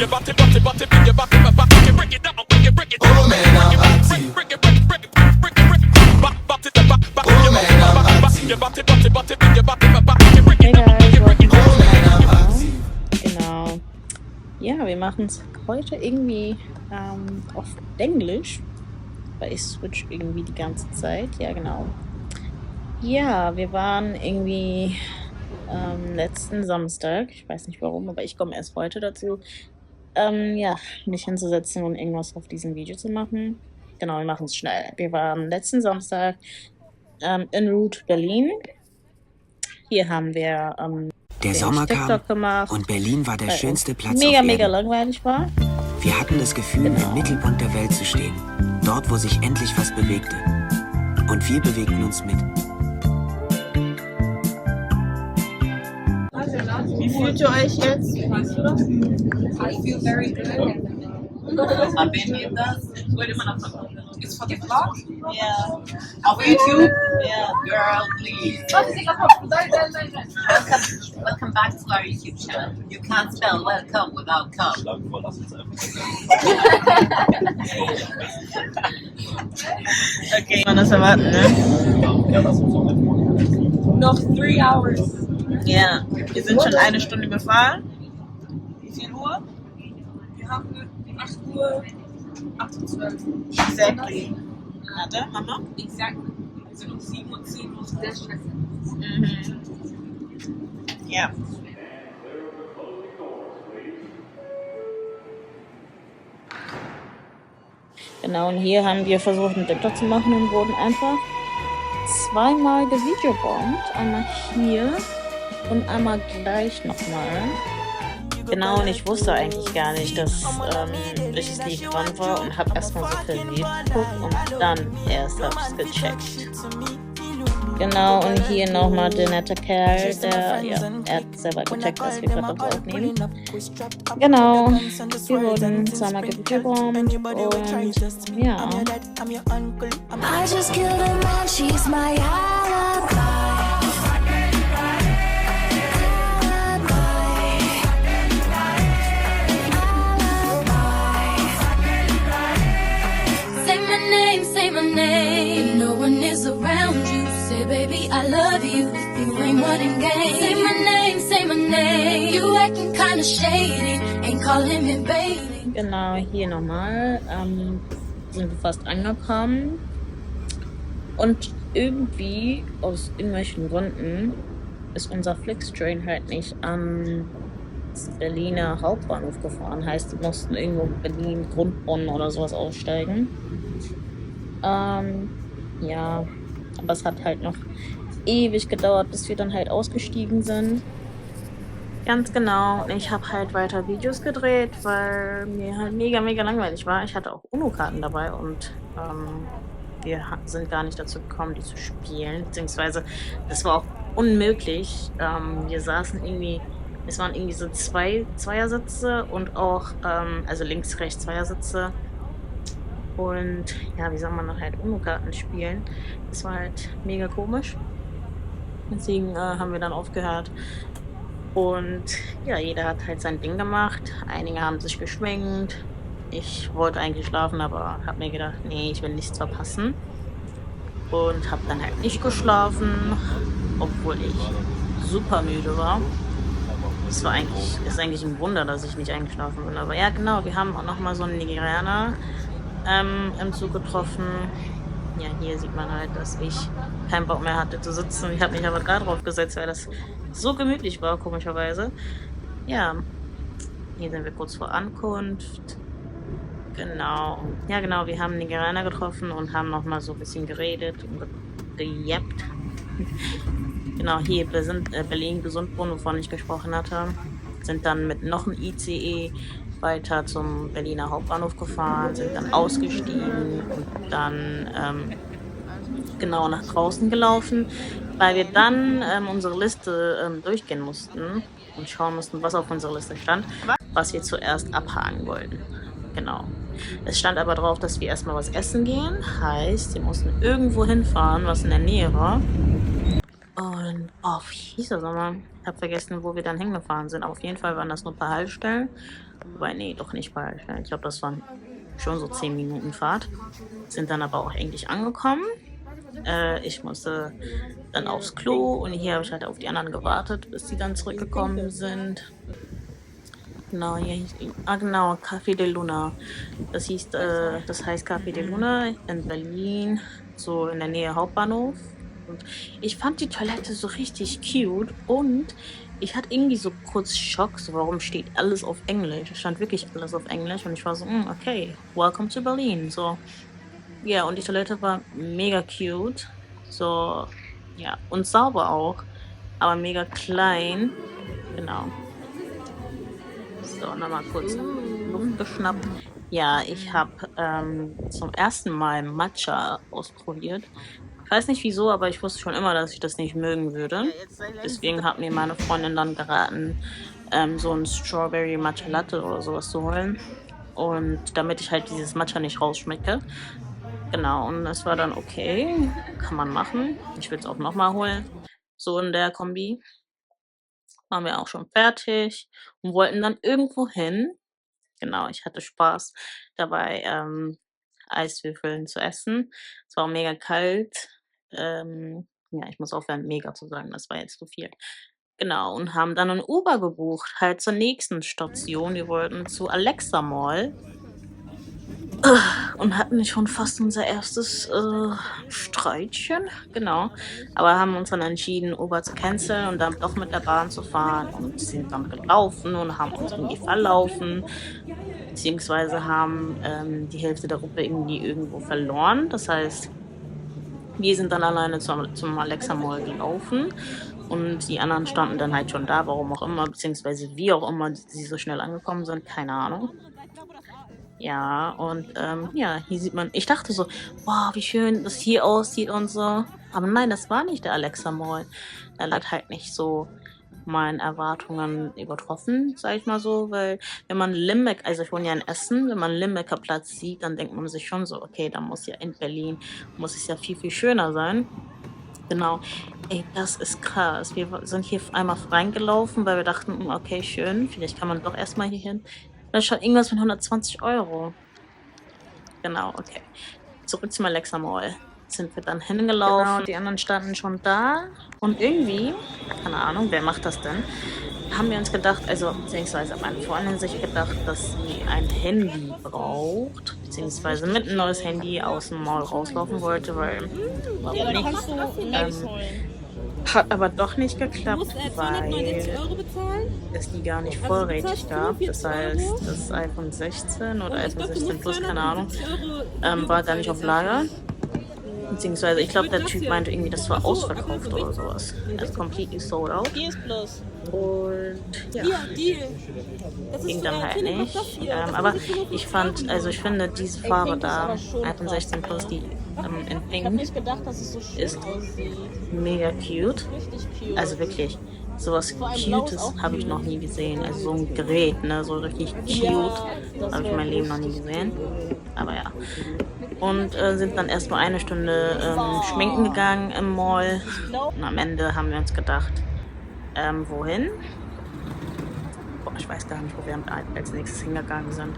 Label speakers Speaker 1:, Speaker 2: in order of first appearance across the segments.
Speaker 1: Genau. Ja, wir machen es heute irgendwie auf Englisch, weil ich switch irgendwie die ganze Zeit. Ja, genau. Ja, wir waren irgendwie letzten Samstag, ich weiß nicht warum, aber ich komme erst heute dazu, ja, mich hinzusetzen und irgendwas auf diesem Video zu machen. Genau, wir machen es schnell. Wir waren letzten Samstag in Route Berlin. Hier haben wir
Speaker 2: Der Sommer kam
Speaker 1: TikTok gemacht,
Speaker 2: und Berlin war der
Speaker 1: weil
Speaker 2: schönste
Speaker 1: uns
Speaker 2: Platz
Speaker 1: mega,
Speaker 2: auf
Speaker 1: mega
Speaker 2: Erden.
Speaker 1: langweilig war.
Speaker 2: Wir hatten das Gefühl, im Mittelpunkt der Welt zu stehen. Dort, wo sich endlich was bewegte. Und wir bewegten uns mit.
Speaker 1: Wie fühlt ihr euch jetzt? Weißt du das?
Speaker 3: I feel very good. It's for the vlog?
Speaker 1: Ja.
Speaker 3: Auf YouTube?
Speaker 1: Ja.
Speaker 3: Girl, please. Welcome back to our YouTube channel. You can't spell welcome without come.
Speaker 1: Okay, man das erwarten, ne?
Speaker 4: Noch 3 hours.
Speaker 1: Ja. Wir sind schon 1 Stunde gefahren.
Speaker 4: Wie viel Uhr? Wir haben 8 Uhr 28.
Speaker 1: Exactly. Warte, Mama.
Speaker 4: Exactly. Wir sind um 7 und 10 Uhr. Sehr stressig.
Speaker 1: Mhm. Ja. Genau, und hier haben wir versucht, einen TikTok zu machen und wurden einfach zweimal gevideobombt. Einmal hier und einmal gleich nochmal. Genau, und ich wusste eigentlich gar nicht, dass welches Lied dran war und habe erstmal so viel Lied geguckt und dann erst habe ich es gecheckt. Genau, und hier nochmal der nette Kerl, der, ja, er hat selber gecheckt, dass wir gerade das aufnehmen. Genau, wir wurden zweimal gevideobombt und ja.
Speaker 5: I just killed a man, she's my alibi. Say my name, no one is around you. Say baby I love you, you ain't running game. Say my name, you acting kinda shady, ain't calling me baby.
Speaker 1: Genau, hier nochmal, sind wir fast angekommen und irgendwie, aus irgendwelchen Gründen, ist unser Flixtrain halt nicht am Berliner Hauptbahnhof gefahren. Heißt, wir mussten irgendwo in Berlin, Grundbronn oder sowas aussteigen. Ja, aber es hat halt noch ewig gedauert, bis wir dann halt ausgestiegen sind. Ganz genau. Ich habe halt weiter Videos gedreht, weil mir halt mega, mega langweilig war. Ich hatte auch UNO-Karten dabei und wir sind gar nicht dazu gekommen, die zu spielen. Beziehungsweise, das war auch unmöglich. Wir saßen irgendwie, es waren irgendwie so Zweiersitze und auch, also links, rechts Zweiersitze. Und ja, wie soll man noch halt UNO-Karten spielen? Das war halt mega komisch. Deswegen haben wir dann aufgehört. Und ja, jeder hat halt sein Ding gemacht. Einige haben sich geschminkt. Ich wollte eigentlich schlafen, aber habe mir gedacht, nee, ich will nichts verpassen. Und habe dann halt nicht geschlafen, obwohl ich super müde war. Das ist eigentlich ein Wunder, dass ich nicht eingeschlafen bin. Aber ja, genau, wir haben auch nochmal so einen Nigerianer im Zug getroffen. Ja, hier sieht man halt, dass ich keinen Bock mehr hatte zu sitzen. Ich habe mich aber gerade drauf gesetzt, weil das so gemütlich war, komischerweise. Ja, hier sind wir kurz vor Ankunft. Genau. Ja, genau, wir haben Nigerianer getroffen und haben nochmal so ein bisschen geredet und gejappt. Genau, hier Berlin-Gesundbrunnen, wovon ich gesprochen hatte. Sind dann mit noch einem ICE weiter zum Berliner Hauptbahnhof gefahren, sind dann ausgestiegen und dann genau nach draußen gelaufen, weil wir dann unsere Liste durchgehen mussten und schauen mussten, was auf unserer Liste stand, was wir zuerst abhaken wollten. Genau. Es stand aber drauf, dass wir erstmal was essen gehen, heißt, wir mussten irgendwo hinfahren, was in der Nähe war. Und Oh, wie hieß das nochmal? Ich habe vergessen, wo wir dann hingefahren sind. Aber auf jeden Fall waren das nur ein paar Haltestellen. Wobei, nee, doch nicht ein paar Haltestellen. Ich glaube, das waren schon so 10 Minuten Fahrt. Sind dann aber auch endlich angekommen. Ich musste dann aufs Klo und hier habe ich halt auf die anderen gewartet, bis die dann zurückgekommen sind. Genau, hier hieß, genau, Café de Luna. Das heißt Café de Luna in Berlin, so in der Nähe Hauptbahnhof. Und ich fand die Toilette so richtig cute und ich hatte irgendwie so kurz Schock, so warum steht alles auf Englisch? Es stand wirklich alles auf Englisch und ich war so, okay, welcome to Berlin. So, ja, und die Toilette war mega cute. So, ja, und sauber auch, aber mega klein. Genau. So, nochmal kurz Luft geschnappt. Ja, ich habe zum ersten Mal Matcha ausprobiert. Ich weiß nicht wieso, aber ich wusste schon immer, dass ich das nicht mögen würde. Deswegen hat mir meine Freundin dann geraten, so ein Strawberry Matcha Latte oder sowas zu holen. Und damit ich halt dieses Matcha nicht rausschmecke. Genau, und das war dann okay. Kann man machen. Ich will es auch nochmal holen. So in der Kombi. Waren wir auch schon fertig und wollten dann irgendwo hin. Genau, ich hatte Spaß dabei, Eiswürfeln zu essen. Es war auch mega kalt. Ja, ich muss aufhören, mega zu sagen, das war jetzt zu viel. Genau, und haben dann ein Uber gebucht, halt zur nächsten Station. Wir wollten zu Alexa Mall. Und hatten schon fast unser erstes Streitchen, genau. Aber haben uns dann entschieden, Uber zu canceln und dann doch mit der Bahn zu fahren und sind dann gelaufen und haben uns irgendwie verlaufen, beziehungsweise haben die Hälfte der Gruppe irgendwie irgendwo verloren. Das heißt, wir sind dann alleine zum Alexa Mall gelaufen und die anderen standen dann halt schon da, warum auch immer, beziehungsweise wie auch immer sie so schnell angekommen sind, keine Ahnung. Ja, und ja, hier sieht man, ich dachte so, wow, wie schön das hier aussieht und so. Aber nein, das war nicht der Alexa Mall. Der hat halt nicht so meinen Erwartungen übertroffen, sag ich mal so, weil wenn man Limbeck, also ich wohne ja in Essen, wenn man Limbecker Platz sieht, dann denkt man sich schon so, okay, da muss ja in Berlin, muss es ja viel, viel schöner sein. Genau. Ey, das ist krass. Wir sind hier einmal reingelaufen, weil wir dachten, okay, schön, vielleicht kann man doch erstmal hier hin. Das ist schon irgendwas von 120 Euro. Genau, okay. Zurück zum Alexa Mall. Sind wir dann hingelaufen. Genau, die anderen standen schon da. Und irgendwie, keine Ahnung, wer macht das denn? Haben wir uns gedacht, also beziehungsweise meine Freundin sich gedacht, dass sie ein Handy braucht, beziehungsweise mit ein neues Handy aus dem Mall rauslaufen wollte, weil warum nicht? Hat aber doch nicht geklappt, weil es die gar nicht vorrätig gab. Das heißt, das iPhone 16 oder iPhone 16 Plus, keine Ahnung, war gar nicht auf Lager. Beziehungsweise, ich glaube, der Typ meinte irgendwie, das war ausverkauft oder sowas. Also completely sold out. Und ja, ging dann halt nicht. Aber ich fand, also ich finde, diese Farbe da, iPhone 16 Plus, die in Pink, ist mega cute. Also wirklich, sowas Cutes habe ich noch nie gesehen. Also so ein Gerät, ne, so richtig cute, habe ich mein Leben noch nie gesehen. Aber ja. Und sind dann erstmal eine Stunde schminken gegangen im Mall. Und am Ende haben wir uns gedacht, wohin? Boah, ich weiß gar nicht, wo wir als nächstes hingegangen sind.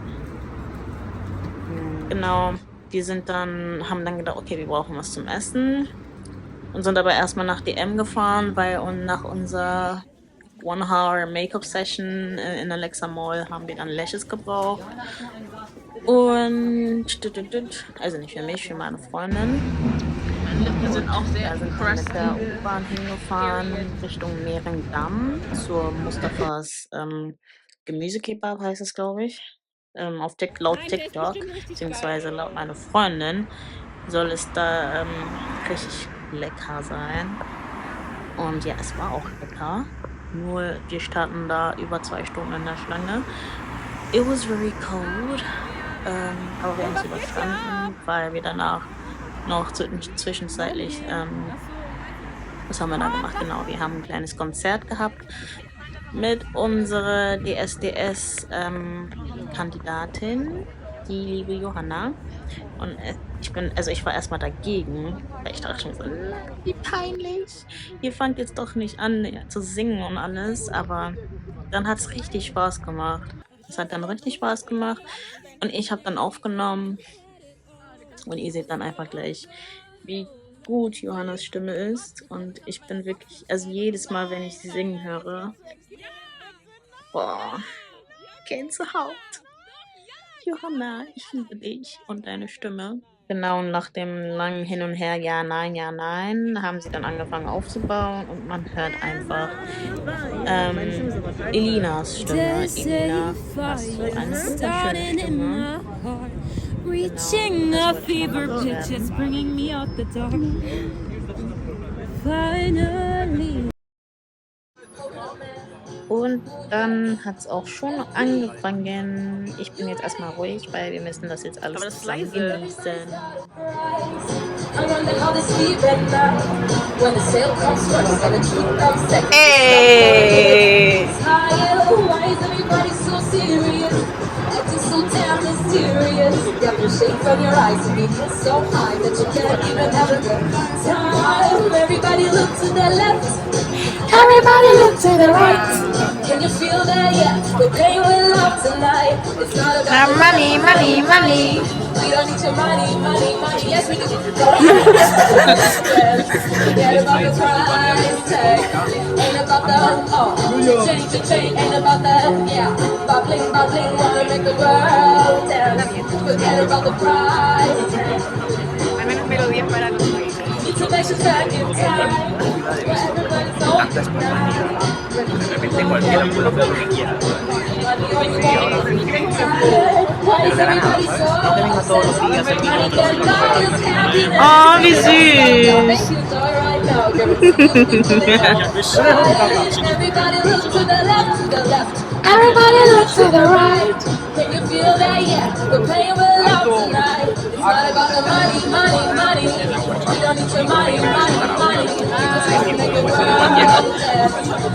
Speaker 1: Genau, wir haben dann gedacht, okay, wir brauchen was zum Essen. Und sind aber erstmal nach DM gefahren, weil nach unserer One-Hour Make-up-Session in Alexa Mall haben wir dann Lashes gebraucht. Und also nicht für mich, für meine Freundin. Wir sind auch sehr impressed. Mit der U-Bahn hingefahren Richtung Mehringdamm zur Mustafas Gemüsekebab heißt es, glaube ich. Laut TikTok, beziehungsweise laut meiner Freundin, soll es da richtig lecker sein. Und ja, es war auch lecker. Nur wir standen da über 2 Stunden in der Schlange. It was very cold. Aber wir haben es überstanden, weil wir danach noch zwischenzeitlich, was haben wir da gemacht? Genau, wir haben ein kleines Konzert gehabt mit unserer DSDS-Kandidatin, die liebe Johanna. Und ich ich war erstmal dagegen, weil ich dachte schon so, wie peinlich. Ihr fangt jetzt doch nicht an zu singen und alles, aber dann hat es richtig Spaß gemacht. Es hat dann richtig Spaß gemacht und ich habe dann aufgenommen und ihr seht dann einfach gleich, wie gut Johannas Stimme ist und ich bin wirklich, also jedes Mal, wenn ich sie singen höre, boah, Gänsehaut. Johanna, ich liebe dich und deine Stimme. Genau, und nach dem langen Hin und Her, ja, nein, haben sie dann angefangen aufzubauen und man hört einfach Elinas Stimme. Elina, hast du eine wunderschöne Stimme.
Speaker 5: Reaching a fever pitch, it's bringing me out the dark. Finally.
Speaker 1: Und dann hat es auch schon angefangen. Ich bin jetzt erstmal ruhig, weil wir müssen das jetzt alles zusammen genießen. Hey!
Speaker 5: Everybody look to the right. Can you feel that? Yeah, we're playing with love tonight. It's not about
Speaker 1: Money.
Speaker 5: we don't need your money. Yes, we do. Forget about the price tag. Ain't about the change. Ain't about that. Yeah, bubbling, wanna make the world dance. Forget about the price tag.
Speaker 4: Al menos melodías para los oídos.
Speaker 6: De repente cualquiera puede hacer lo que quiera. Pero de la nada, ¿sabes? No te venga todos los días el mismo.
Speaker 1: Oh, wie süß!
Speaker 5: Everybody look to the right. Can you feel that? Yeah, we're playing with love tonight. It's not about the money. We don't need your money. Just make it work.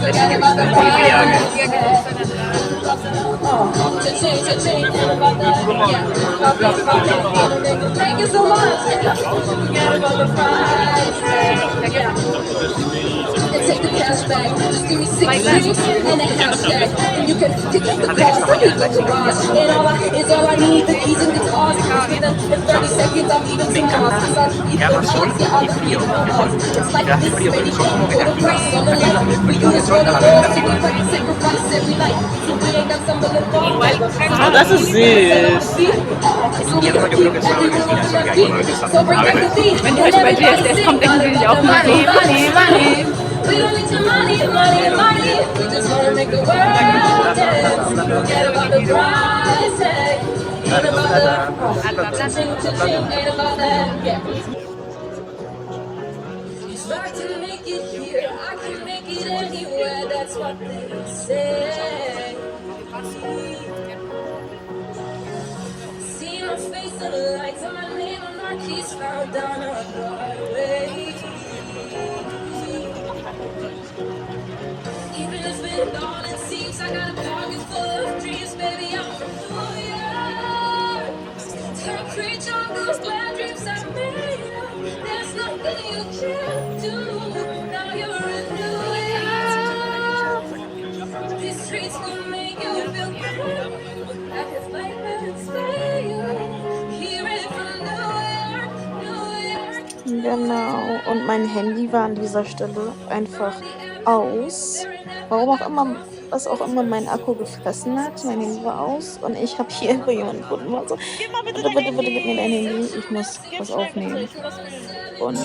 Speaker 5: Forget about the price. Cha-ching, about that. Yeah, thank you so much. Forget about the price. And take the cash back. Just give me 6 drinks and a hashtag. And you can pick up the cost and leave the garage. And all I need, the keys and guitars. In 30 seconds, I'm leaving some cars. Cause I'm either the chance, yeah, I'm leaving the cars. It's like this, baby, for the price on the line. For you, it's for the Lord. So we like sacrifice every night. So we ain't got some of the
Speaker 1: Oh, das ist süß.
Speaker 6: Yo creo que es algo que tiene que hay con el que está.
Speaker 5: So bring back the beat.
Speaker 4: Wenn ihr euch bei GSS kommt, denken sie sich auch
Speaker 5: Money. We don't need your money. We just wanna make the world dance. Forget about the price tag. Ain't about the cha-ching, ain't about that. Yeah. If I can make it here, I can make it anywhere. That's what they say. See my face in the lights, and my name on my keys found down on Broadway. Even if it all it seems, I got a pocket full of dreams, baby. I'm from New York. Concrete jungles, glad dreams I made up. There's nothing you can't do. Now you're in New York. These streets will make you feel good. I can fight and stay. Hear it from New York.
Speaker 1: Genau, und mein Handy war an dieser Stelle einfach aus. Warum auch immer, was auch immer mein Akku gefressen hat. Mein Handy war aus und ich habe hier jemanden gefunden. So, bitte, gib mir dein Handy. Ich muss was aufnehmen. Und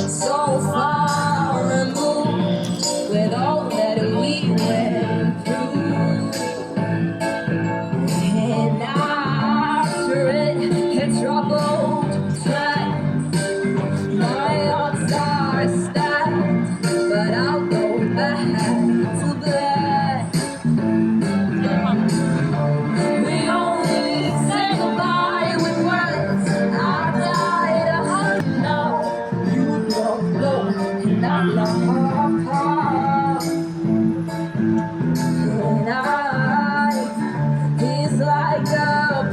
Speaker 5: So far removed with all that we went through. And after it, it's troubled time. My odds are stacked, but I'll go back to black. We only say goodbye with words. I died a hundred now. You don't know, and I'm not hard. And I is like a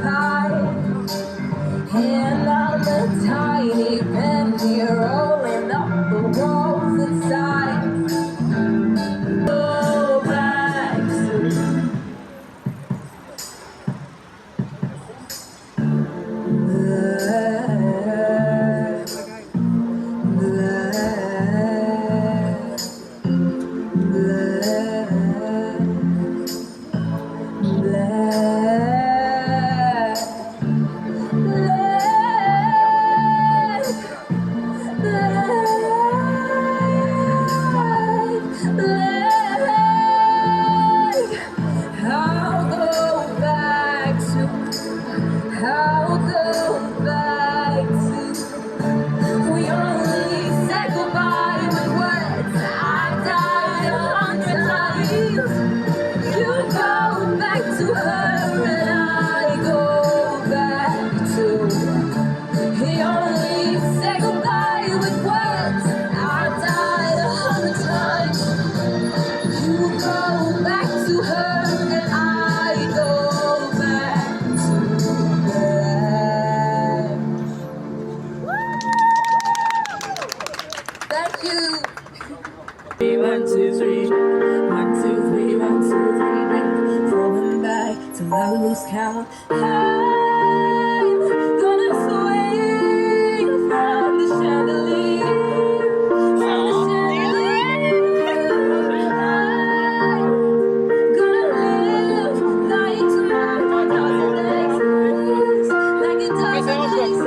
Speaker 5: pie, and I lose count. I'm gonna swing from the chandelier, from the chandelier. I'm gonna live like tomorrow doesn't exist, like it doesn't exist.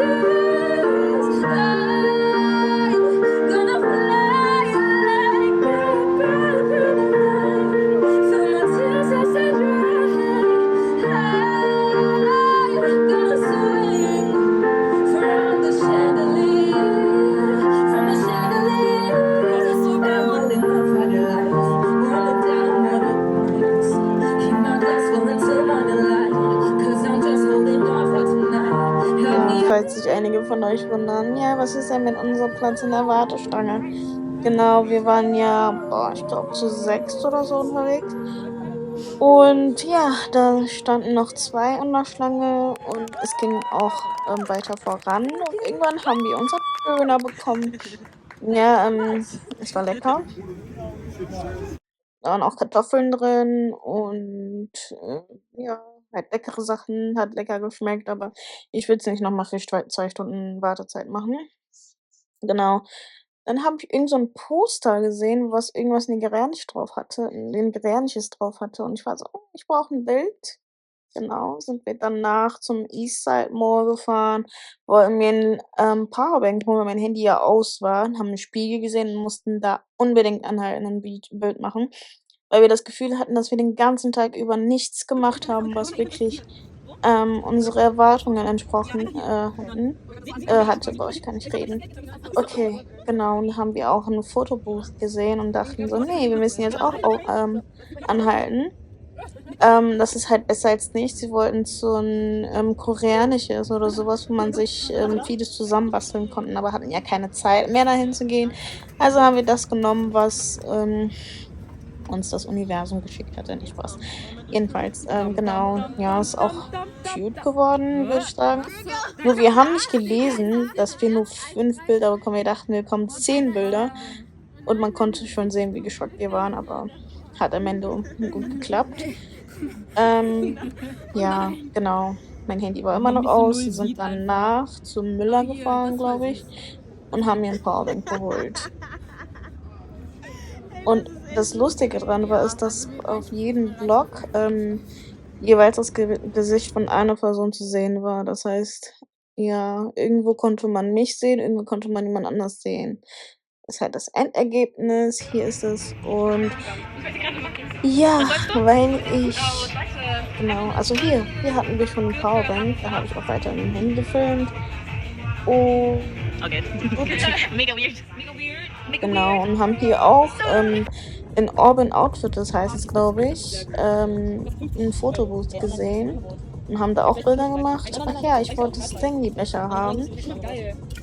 Speaker 5: I'm gonna fly like that through the night. Feel my tears as they dry. I'm gonna swing from the chandelier, from the chandelier. So bad, what enough I did life. Roll it down, never once. Keep my glass full until my delight. 'Cause I'm just holding on for tonight. Help
Speaker 1: Ja,
Speaker 5: me.
Speaker 1: falls sich einige von euch wundern, ja, was ist denn mit unserem Platz in der Warteschlange? Genau, wir waren ja, boah, ich glaube zu 6 oder so unterwegs. Und ja, da standen noch 2 an der Schlange und es ging auch weiter voran. Und irgendwann haben wir unseren Döner bekommen. Ja, es war lecker. Da waren auch Kartoffeln drin und ja, halt leckere Sachen, hat lecker geschmeckt, aber ich würde es nicht nochmal für 2 Stunden Wartezeit machen. Genau. Dann habe ich irgend so 'n Poster gesehen, was irgendwas Nigerianisches drauf hatte und ich war so: „Oh, ich brauche 'n Bild." Genau, sind wir danach zum Eastside Mall gefahren, wollten mir 'n Powerbank holen, weil mein Handy ja aus war, haben 'n Spiegel gesehen und mussten da unbedingt anhalten und 'n Bild machen, weil wir das Gefühl hatten, dass wir den ganzen Tag über nichts gemacht haben, was wirklich unsere Erwartungen entsprochen hatte. Boah, ich kann nicht reden. Okay, genau, und da haben wir auch 'n Fotobooth gesehen und dachten so: „Ne, wir müssen jetzt auch anhalten." Das ist halt besser als nichts. Wir wollten so 'n koreanisches oder so was, wo man sich vieles zusammenbasteln konnten, aber hatten ja keine Zeit mehr, dahin zu gehen. Also haben wir das genommen, was uns das Universum geschickt hatte. Ne, Spaß. Jedenfalls, genau, ja, ist auch cute geworden, würde ich sagen. Nur wir haben nicht gelesen, dass wir nur 5 Bilder bekommen. Wir dachten, wir bekommen 10 Bilder und man konnte schon sehen, wie geschockt wir waren, aber hat am Ende gut geklappt. Ja, genau. Mein Handy war immer noch aus. Wir sind danach zum Müller gefahren, glaube ich, und haben mir 'n Powerbank geholt. Und das Lustige dran war, ist, dass auf jedem Vlog jeweils das Gesicht von einer Person zu sehen war. Das heißt, ja, irgendwo konnte man mich sehen, irgendwo konnte man jemand anders sehen. Das ist halt das Endergebnis. Hier ist es und ja, weil ich genau, also hier hatten wir schon 'ne Powerbank, da habe ich auch weiter mit'm Handy gefilmt und
Speaker 6: Okay.
Speaker 1: ups,
Speaker 6: Mega weird. Mega weird. Mega
Speaker 1: genau,
Speaker 6: weird.
Speaker 1: und haben hier auch in Urban Outfitters heißt es, glaube ich, 'n Fotobooth gesehen und haben da auch Bilder gemacht. Ach ja, ich wollte Stanley-Becher haben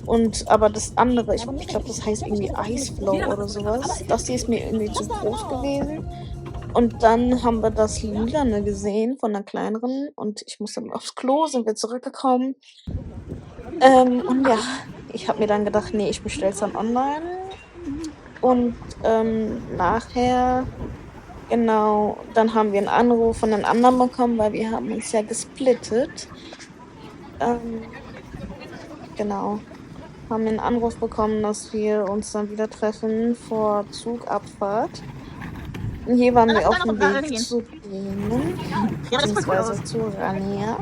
Speaker 1: und aber das andere, ich glaube, das heißt irgendwie Ice Flow oder so was. Das hier ist mir irgendwie zu groß gewesen. Und dann haben wir das Lilane gesehen von 'ner kleineren und ich musste dann aufs Klo, sind wir zurückgekommen. Und ja, ich habe mir dann gedacht: „Ne, ich bestell's dann online." Und nachher genau, dann haben wir 'n Anruf von den anderen bekommen, weil wir haben uns ja gesplittet. Ähm, genau, haben wir 'n Anruf bekommen, dass wir uns dann wieder treffen vor Zugabfahrt. Und hier waren wir auf'm Weg zu denen, beziehungsweise zu Rania.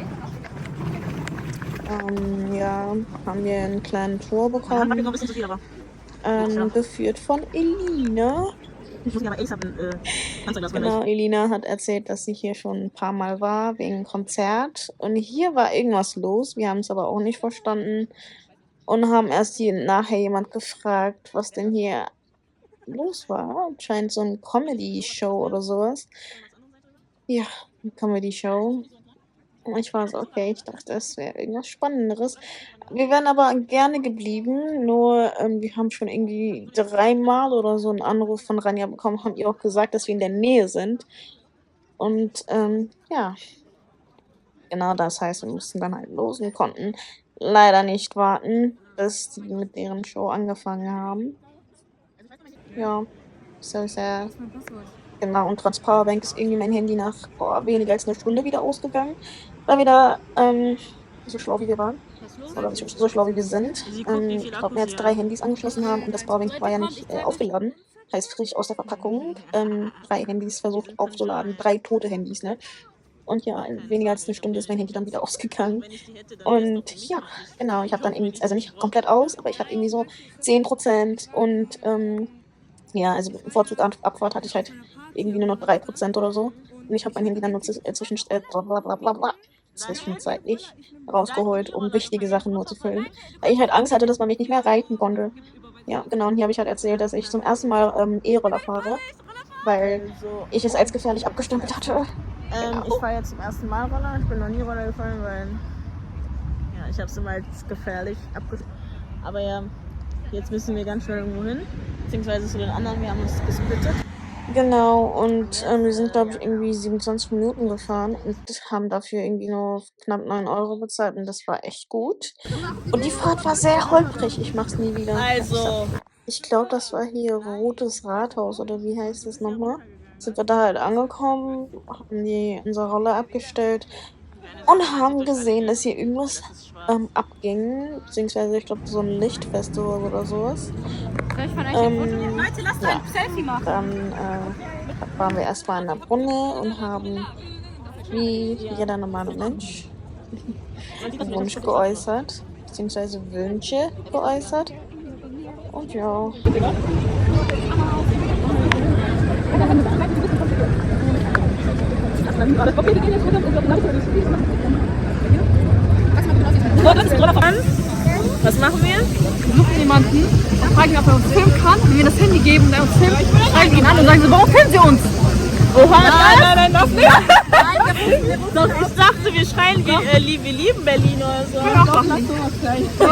Speaker 1: Ja, haben wir 'n kleinen Tour bekommen,
Speaker 6: Bisschen zu viel, aber
Speaker 1: geführt von Elina.
Speaker 6: muss ich aber ASAP anzeigen lassen,
Speaker 1: Genau, Elina hat erzählt, dass sie hier schon 'n paarmal war wegen Konzert und hier war irgendwas los. Wir haben's aber auch nicht verstanden und haben erst nachher jemand gefragt, was denn hier los war. Anscheinend so 'n Comedy-Show oder so was. Ja, 'ne Comedy-Show. Und ich war so: „Okay", ich dachte, es wäre irgendwas Spannenderes. Wir wären aber gerne geblieben, nur wir haben schon irgendwie 3-mal oder so 'n Anruf von Rania bekommen, haben ihr auch gesagt, dass wir in der Nähe sind. Und ja, genau das heißt, wir mussten dann halt los und konnten leider nicht warten, bis die mit deren Show angefangen haben. Ja, so sad. Genau, und trotz Powerbank ist irgendwie mein Handy nach weniger als einer Stunde wieder ausgegangen. War wieder so schlau wie wir waren. Oder so schlau wie wir sind. Ich glaube, wir jetzt 3 Handys angeschlossen haben und das Powerbank war ja nicht aufgeladen. Heißt frisch aus der Verpackung. 3 Handys versucht aufzuladen. 3 tote Handys, ne? Und ja, in weniger als eine Stunde ist mein Handy dann wieder ausgegangen. Und ja, genau, ich habe dann irgendwie, also nicht komplett aus, aber ich habe irgendwie so 10% und ja, also Vorzug Abfahrt hatte ich halt irgendwie nur noch 3% oder so. Und ich habe mein Handy dann nur zwischenzeitlich rausgeholt, um wichtige Sachen nur zu füllen. Weil ich halt Angst hatte, dass man mich nicht mehr erreichen konnte. Ja, genau, und hier habe ich halt erzählt, dass ich zum ersten Mal E-Roller fahre, weil ich es als gefährlich abgestempelt hatte. Genau. Ich fahre jetzt zum ersten Mal Roller. Ich bin noch nie Roller gefahren, weil ja, ich habe es immer als gefährlich abgestempelt. Aber ja, jetzt müssen wir ganz schnell irgendwo hin, beziehungsweise zu den anderen. Wir haben uns gesplittet. Genau, und wir sind, glaube ich, irgendwie 27 Minuten gefahren und haben dafür irgendwie nur knapp 9 € bezahlt und das war echt gut. Und die Fahrt war sehr holprig, ich mach's nie wieder. Also, ich glaube, das war hier Rotes Rathaus oder wie heißt das nochmal? Sind wir da halt angekommen, haben unsere Roller abgestellt und haben gesehen, dass hier irgendwas abging, beziehungsweise ich glaube so ein Lichtfestival oder sowas.
Speaker 6: Leute, lasst ein Selfie machen.
Speaker 1: Dann waren wir erstmal in der Brunne und haben, wie jeder normale Mensch, einen Wunsch geäußert, beziehungsweise Wünsche geäußert. Und ja. Was machen wir?
Speaker 6: Wir suchen jemanden und fragen ihn, ob er uns filmen kann. Wenn wir das Handy geben und er uns filmt, schreiben wir ihn an und sagen so, warum filmen Sie uns?
Speaker 1: Oha, nein, das nicht. Doch, ich dachte, wir schreien, wir lieben Berlin oder so.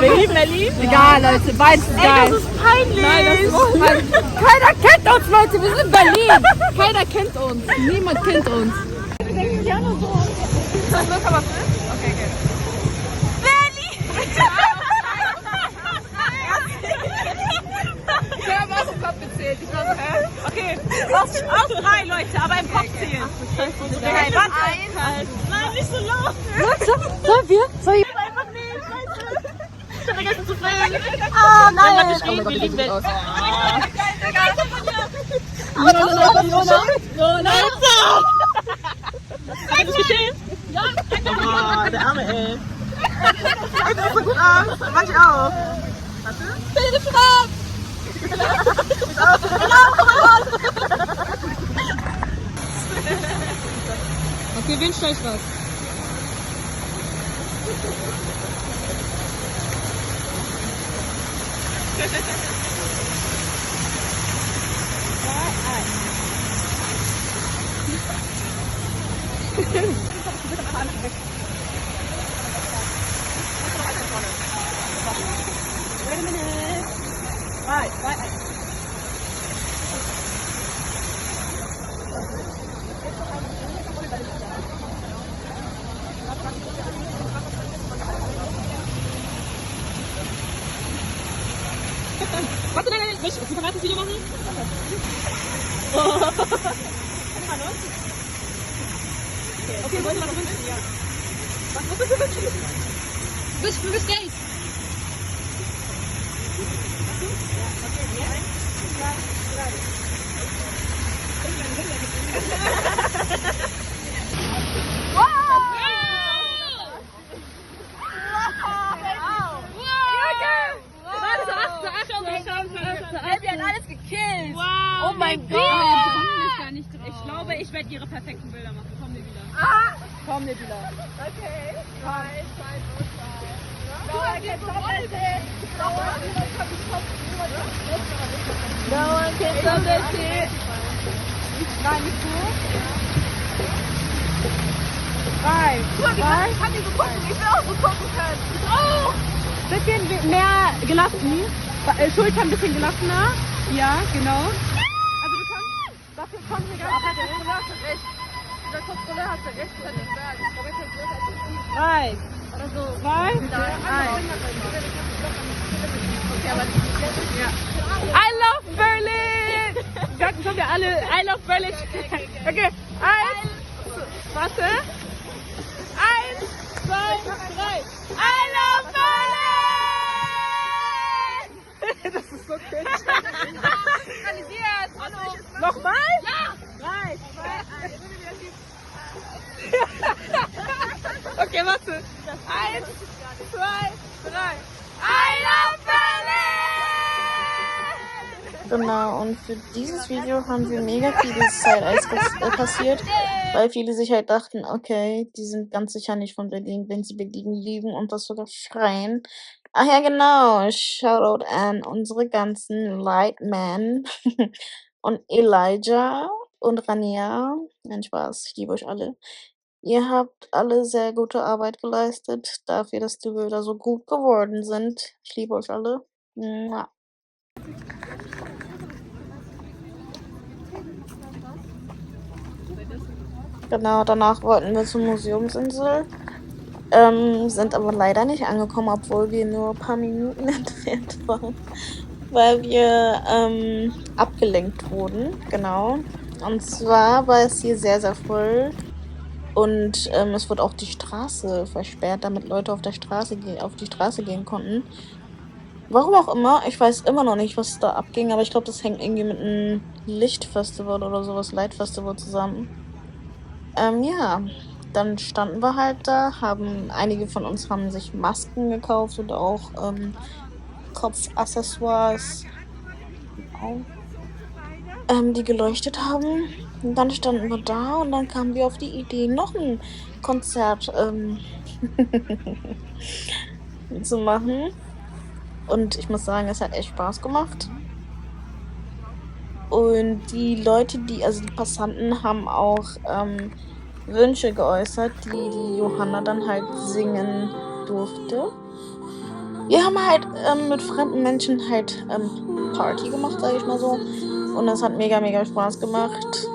Speaker 1: Wir lieben Berlin?
Speaker 6: Egal, Leute, beides ist geil.
Speaker 1: Das ist peinlich.
Speaker 6: Nein, das ist peinlich. Keiner kennt uns, Leute, wir sind in Berlin. Keiner kennt uns. Niemand kennt uns. Wir denken ja nur so. Das wird aber Film? Okay, okay. Ich habe auch im Kopf gezählt. Ich war so, hä? Okay, auf 3 Leute, aber im Kopf zählen. Okay, warte.
Speaker 1: Nein, nicht so laut.
Speaker 6: Sollen wir?
Speaker 1: Einfach nicht, scheiße. Ich hab vergessen zu filmen. Ah, nein. Dann hat geschrieben, wir lieben Berlin. Hat es geschehen? Ja. Oh, der arme ey. Ey, du bist so gut aus. Manche auch. Warte. Bitte schraub!
Speaker 6: Okay, wünscht euch was.
Speaker 1: Warte, nein, ich muss ein Video machen. Okay, wollte mal wünschen, ja. Was musst du wünschen? Für Geld.
Speaker 6: Oh mein Gott! Ich glaube, ich werde ihre perfekten Bilder machen. Komm dir wieder. Komm dir wieder. Okay. 3, 2, 3. No one can stop that shit. Nein, nicht du. 3. Guck mal, ich kann dir so gucken. Ich will auch so gucken können. Oh! Bisschen mehr gelassen. Schulter ein bisschen gelassener. Ja, genau. Also du kannst, dafür kommen wir ganz recht. Der Kontrolleur hat recht, kann ich sagen. 3, 2, 1. I love Berlin! Kommt ihr alle I love Berlin? Okay, warte. 1, 2, 3. I love Berlin! Das ist so cringe. Organisiert. Hallo. Nochmal? Ja. 3, 2, 1. Okay, warte. 1, 2, 3. I love Berlin!
Speaker 1: Genau, und für dieses Video haben wir mega viele Side-Eyes passiert, weil viele sich halt dachten, okay, die sind ganz sicher nicht von Berlin, wenn sie Berlin lieben und das sogar schreien. Ach ja, genau, Shoutout an unsere ganzen Lightmen und Elijah und Rania. Nein, Spaß, ich liebe euch alle. Ihr habt alle sehr gute Arbeit geleistet, dafür, dass die Bilder so gut geworden sind. Ich liebe euch alle. Mua. Genau, danach wollten wir zur Museumsinsel, sind aber leider nicht angekommen, obwohl wir nur ein paar Minuten entfernt waren, weil wir abgelenkt wurden, genau. Und zwar war es hier sehr, sehr voll und es wurde auch die Straße versperrt, damit Leute auf die Straße gehen konnten. Warum auch immer, ich weiß immer noch nicht, was da abging, aber ich glaube, das hängt irgendwie mit einem Lichtfestival oder sowas, Lightfestival zusammen. Ja, dann standen wir halt da, einige von uns haben sich Masken gekauft und auch Kopfaccessoires, die geleuchtet haben. Und dann standen wir da und dann kamen wir auf die Idee, noch ein Konzert zu machen. Und ich muss sagen, es hat echt Spaß gemacht. Und die Leute, die Passanten, haben auch Wünsche geäußert, die Johanna dann halt singen durfte. Wir haben halt mit fremden Menschen halt Party gemacht, sage ich mal so. Und das hat mega, mega Spaß gemacht.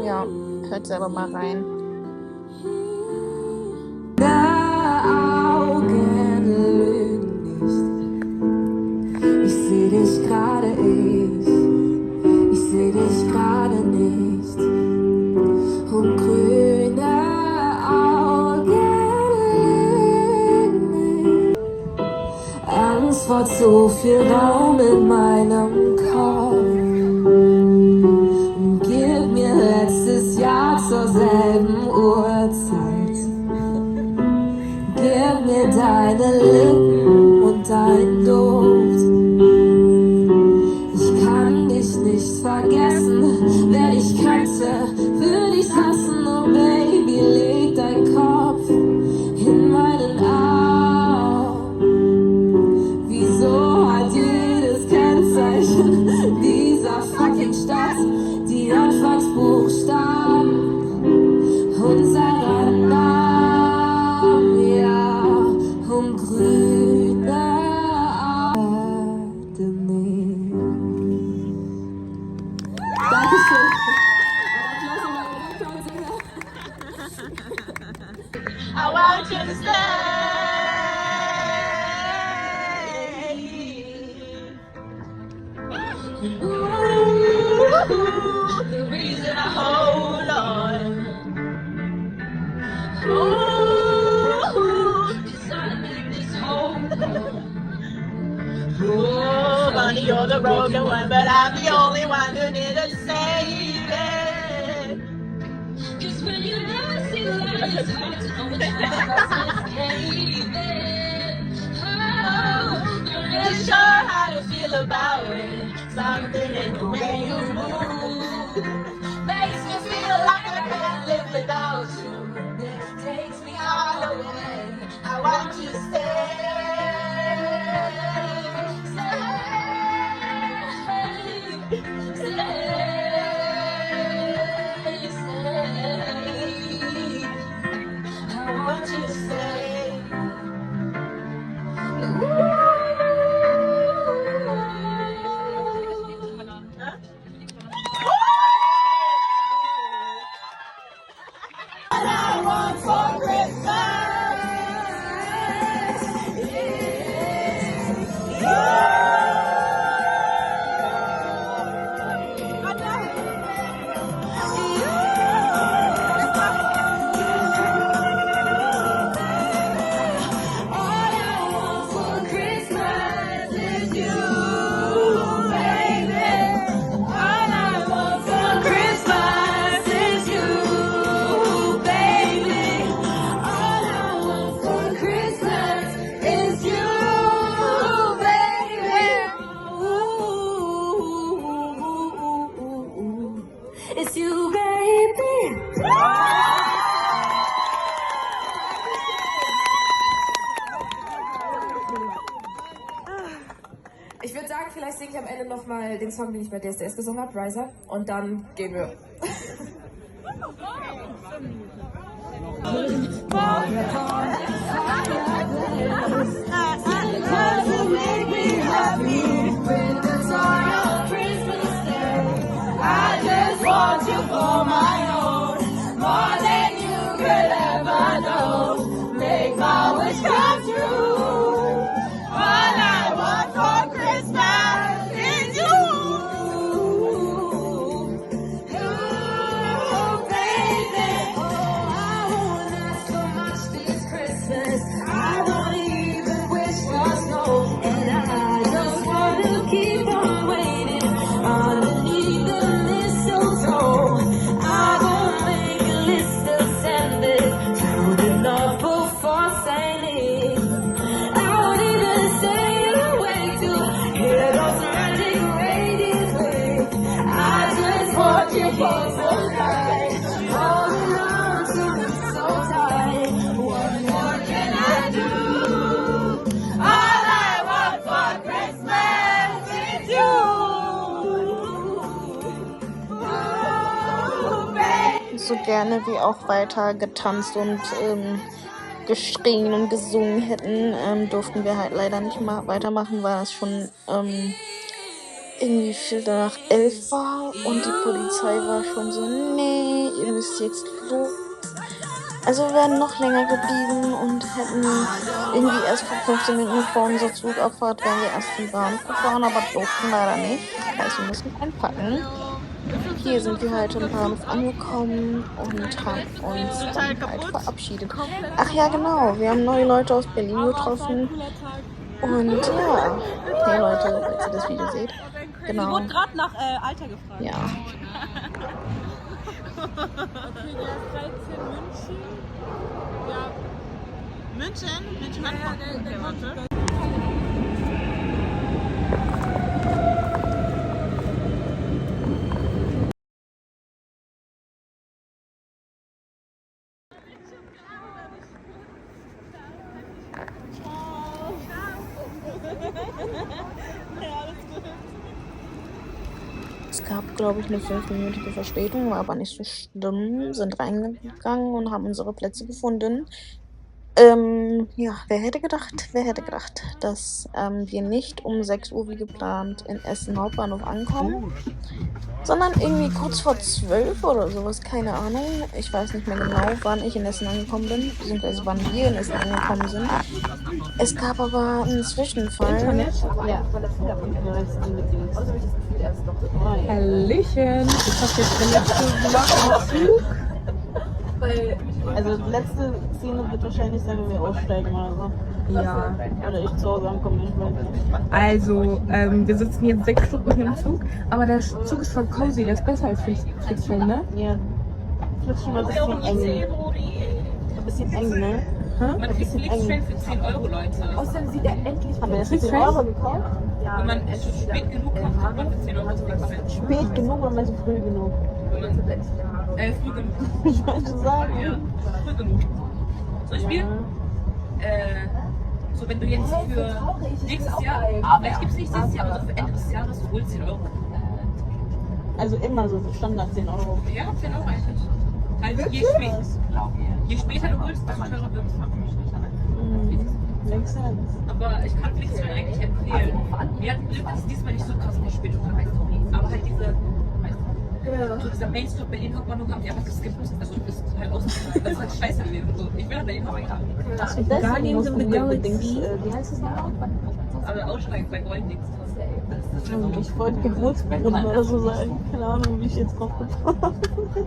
Speaker 1: Ja, hört selber mal rein.
Speaker 7: Ich seh dich gerade ich seh dich gerade nicht. Und grüne Augen lügen nicht. Angst vor zu viel Raum in meinem Kopf. Und gib mir letztes Jahr zur selben Uhrzeit. Gib mir deine Lippen und dein Duft. Ich kann dich nicht vergessen, wer dich kannte, würde ich hassen. Oh Baby, leg dein Kopf in meinen Arm. Wieso hat jedes Kennzeichen dieser fucking Stadt die Anfangsbuchstaben unserer Namen, ja, und grüne Augen. Dankeschön.
Speaker 3: I want you to stay. Ooh, the reason I hold on. Ooh, 'cause I need this hope. Ooh, Bonnie, you're the broken one, but I'm the only one who needs a saving. 'Cause when you never see the light, it's hard to know which one is caving. Oh, not really sure how to feel about it. Something in the way you move makes me feel like I can't live without you. It takes me all away. I want you to stay. I want you to stay.
Speaker 7: mal den Song, den ich bei DSDS gesungen habe, Riser, und dann gehen wir.
Speaker 3: I just want you for my own, more than you could ever know. Make my wish come true. All I want for Christmas is you. You, baby.
Speaker 7: Oh, I won't ask for much this Christmas. I don't even wish for snow, and I just want to keep on waiting underneath the mistletoe. I won't make a list of send it, counting up before sending. I won't even stay awake to hear those magic radios play. I just want you here tonight, holding on to me so tight. What more can I do?
Speaker 3: All I want for Christmas is you. Ooh, baby.
Speaker 1: So gerne wir auch weiter getanzt und geschrien und gesungen hätten, durften wir halt leider nicht mal weitermachen, weil es schon irgendwie 11:15 war und die Polizei war schon so, nee, ihr müsst jetzt los. Also wir wären noch länger geblieben und hätten irgendwie erst vor 15 Minuten vor unser Zugabfahrt wären wir erst zum Bahnhof gefahren, aber durften leider nicht. Das heißt, wir mussten einpacken. Hier sind wir halt im Bahnhof angekommen und haben uns dann halt verabschiedet. Ach ja, genau, wir haben neue Leute aus Berlin getroffen. Und ja, hey Leute, falls ihr das Video seht. Genau.
Speaker 6: Sie wurde gerade nach Alter gefragt.
Speaker 1: Ja.
Speaker 6: Okay, der ist 13 München. Ja. München? München Anfang. Okay, warte.
Speaker 1: Es gab, glaube ich, eine 5-minütige Verspätung, war aber nicht so schlimm. Sind reingegangen und haben unsere Plätze gefunden. Ja, wer hätte gedacht, dass wir nicht um 6 Uhr wie geplant in Essen Hauptbahnhof ankommen, sondern irgendwie kurz vor 12 oder sowas, keine Ahnung. Ich weiß nicht mehr genau, wann ich in Essen angekommen bin, beziehungsweise wann wir in Essen angekommen sind. Es gab aber einen Zwischenfall.
Speaker 6: Ja. Hallöchen. Ich hab jetzt den letzten Vlog im Zug.
Speaker 8: Also die letzte Szene wird wahrscheinlich sein, wenn wir aussteigen oder so.
Speaker 6: Ja.
Speaker 8: Oder ich zu Hause ankomme, ich weiß nicht.
Speaker 6: Also, wir sitzen jetzt 6 Stunden im Zug, aber der Zug ist voll cozy, der ist besser als Flixtrain, ne?
Speaker 8: Ja. Flixtrain war ein bisschen eng. Ein bisschen eng, ne?
Speaker 4: Man kriegt Flixtrain für 10 €, Leute.
Speaker 6: Außerdem sieht er endlich
Speaker 8: Haben wir das 10 Euro gekauft?
Speaker 4: Wenn man es spät genug kommt, hat man für 10 € Flixtrain.
Speaker 8: Spät genug oder meinst du früh genug?
Speaker 4: Früh genug.
Speaker 8: Ich wollte sagen.
Speaker 4: Ja, früh genug. Zum Beispiel, so wenn du jetzt für nächstes Jahr, vielleicht gibt es nicht dieses Jahr, aber so für Ende des Jahres wohl 10 €.
Speaker 8: Also immer so Standard 10 Euro.
Speaker 4: Ja, 10 € eigentlich. Also je später du holst, desto teurer wird es.
Speaker 8: Makes sense.
Speaker 4: Aber ich kann Flixtrain eigentlich empfehlen. Wir hatten Glück, dass es diesmal nicht so krass Verspätung gab. Aber halt dieser Mainstop Berlin Hauptbahnhof haben die einfach geskippt. Also das ist halt ausgefallen. Das ist halt scheiße gewesen. So, ich will nach Berlin weiter.
Speaker 8: Deswegen sind wir unbedingt, wie heißt es noch?
Speaker 4: Also aussteigen bei Goldnix.
Speaker 8: Ich wollte Geburtsbrunnen oder so sagen. Keine Ahnung, wie ich jetzt drauf gekommen bin.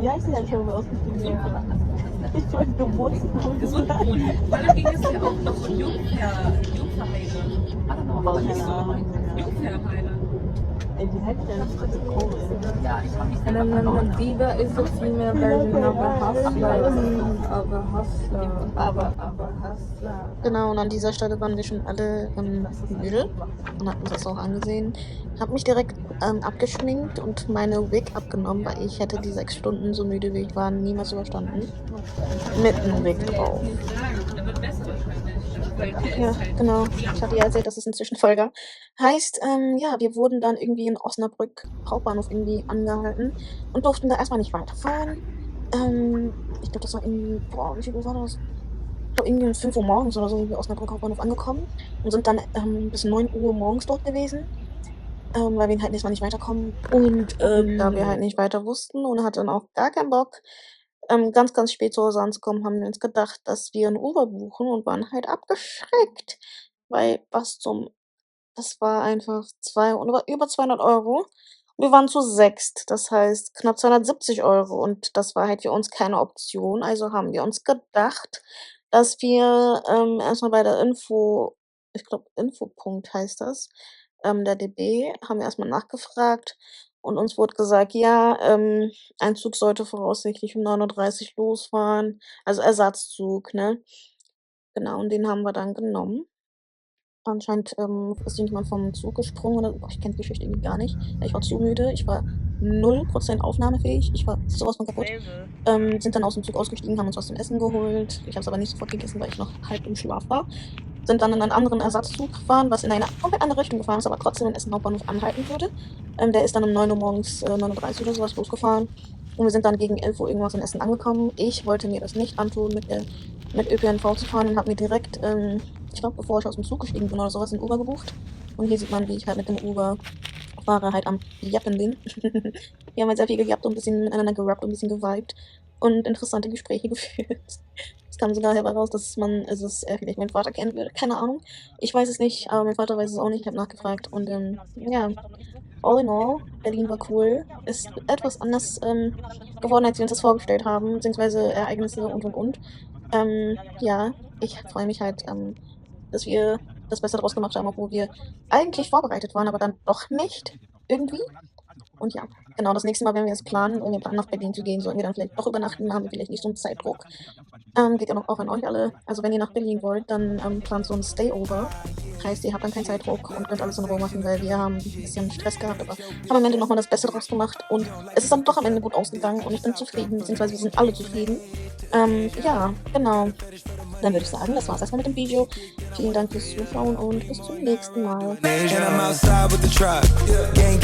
Speaker 8: Wie heißt die eigentlich, wo wir ausgestiegen sind? Ich wollte Geburtsbrunnen
Speaker 4: Gesundbrunnen. Weil dann ging es ja auch noch so Jungferheide.
Speaker 8: Keine Ahnung.
Speaker 4: Jungferheide.
Speaker 8: Ey, die halten ja nicht so komisch.
Speaker 6: And then the diva is the female version of a hustler.
Speaker 1: Genau, und an dieser Stelle waren wir schon alle müde und hatten uns das auch angesehen. Hab mich direkt abgeschminkt und meine Wig abgenommen, weil ich hätte die 6 Stunden, so müde wie ich war, niemals überstanden. Mit einem Wig drauf. Ja, genau. Ich hatte ja erzählt, dass es inzwischen Folge heißt, ja, wir wurden dann irgendwie in Osnabrück Hauptbahnhof irgendwie angehalten und durften da erstmal nicht weiterfahren. Ich glaube, das war irgendwie, boah, wie viel Uhr war das? Ich glaube, irgendwie um 5 Uhr morgens oder so sind wir Osnabrück Hauptbahnhof angekommen und sind dann bis 9 Uhr morgens dort gewesen, weil wir halt nächstes Mal nicht weiterkommen. Und da wir halt nicht weiter wussten und hatten auch gar keinen Bock, ganz, ganz spät zu Hause anzukommen, haben wir uns gedacht, dass wir 'n Uber buchen und waren halt abgeschreckt, weil das war einfach über 200 €. Wir waren zu sechst, das heißt knapp 270 € und das war halt für uns keine Option. Also haben wir uns gedacht, dass wir, erst mal bei der ich glaube Infopunkt heißt das, der DB, haben wir erst mal nachgefragt und uns wurde gesagt: „Ja, ein Zug sollte voraussichtlich um 9:30 losfahren“, also Ersatzzug, ne? Genau, und den haben wir dann genommen. Anscheinend, ist irgendjemand vom Zug gesprungen oder boah, ich kenne die Geschichte irgendwie gar nicht. Ich war zu müde, ich war 0% aufnahmefähig, ich war so was von kaputt. Sind dann aus dem Zug ausgestiegen, haben uns was zum Essen geholt. Ich habe es aber nicht sofort gegessen, weil ich noch halb im Schlaf war. Sind dann in einen anderen Ersatzzug gefahren, was in eine komplett andere Richtung gefahren ist, aber trotzdem in Essen Hauptbahnhof anhalten würde. Der ist dann um 9 Uhr morgens, 9:30 oder so was losgefahren und wir sind dann gegen 11 Uhr irgendwas in Essen angekommen. Ich wollte mir das nicht antun, mit ÖPNV zu fahren und habe mir direkt, ich glaube, bevor ich aus dem Zug gestiegen bin oder so was, 'n Uber gebucht. Und hier sieht man, wie ich halt mit dem Uber-Fahrer halt am Jappen bin. Wir haben halt sehr viel gejappt und 'n bisschen miteinander gerappt und 'n bisschen gewibed und interessante Gespräche geführt. Es kam sogar dabei raus, dass es vielleicht meinen Vater kennen würde. Keine Ahnung. Ich weiß es nicht, aber mein Vater weiß es auch nicht. Ich habe nachgefragt und, ja, all in all, Berlin war cool. Ist etwas anders, geworden, als wir uns das vorgestellt haben, beziehungsweise Ereignisse und. Ja, ich freue mich halt, dass wir das Beste draus gemacht haben, obwohl wir eigentlich vorbereitet waren, aber dann doch nicht irgendwie. Und ja, genau, das nächste Mal, wenn wir planen, nach Berlin zu gehen, sollten wir dann vielleicht doch übernachten, haben wir vielleicht nicht so 'n Zeitdruck. Geht ja noch auch an euch alle. Also, wenn ihr nach Berlin wollt, dann, plant so 'n Stayover. Heißt, ihr habt dann keinen Zeitdruck und könnt alles in Ruhe machen, weil wir haben 'n bisschen Stress gehabt, aber haben am Ende noch mal das Beste draus gemacht und es ist dann doch am Ende gut ausgegangen und ich bin zufrieden, beziehungsweise wir sind alle zufrieden. Ja, genau. Dann würde ich sagen, das war's erst mal mit dem Video. Vielen Dank fürs Zuschauen und bis zum nächsten Mal.
Speaker 2: And I'm outside with the tribe. Gang